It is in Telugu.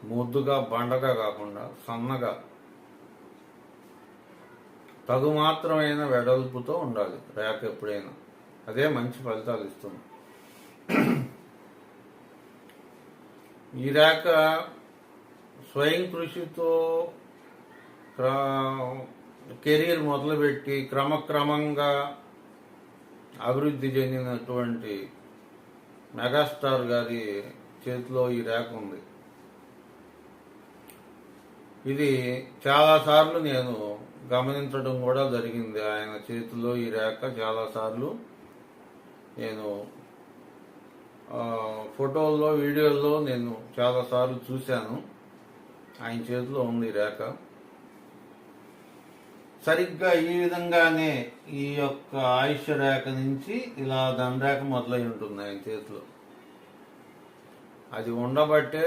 ముద్దుగా బండగా కాకుండా సన్నగా తగుమాత్రమైన వెడల్పుతో ఉండాలి రేక ఎప్పుడైనా. అదే మంచి ఫలితాలు ఇస్తుంది. ఈ రేక స్వయం కృషితో కెరీర్ మొదలుపెట్టి క్రమక్రమంగా అభివృద్ధి చెందినటువంటి మెగాస్టార్ గారి చేతిలో ఈ రేక ఉంది. ఇది చాలాసార్లు నేను గమనించడం కూడా జరిగింది. ఆయన చేతిలో ఈ రేక చాలాసార్లు నేను ఫోటోల్లో, వీడియోల్లో నేను చాలాసార్లు చూశాను. ఆయన చేతిలో ఉంది ఈ రేక. సరిగ్గా ఈ విధంగానే ఈ యొక్క ఆయుష్ రేఖ నుంచి ఇలా ధనరేఖ మొదలై ఉంటుంది ఆయన చేతిలో. అది ఉండబట్టే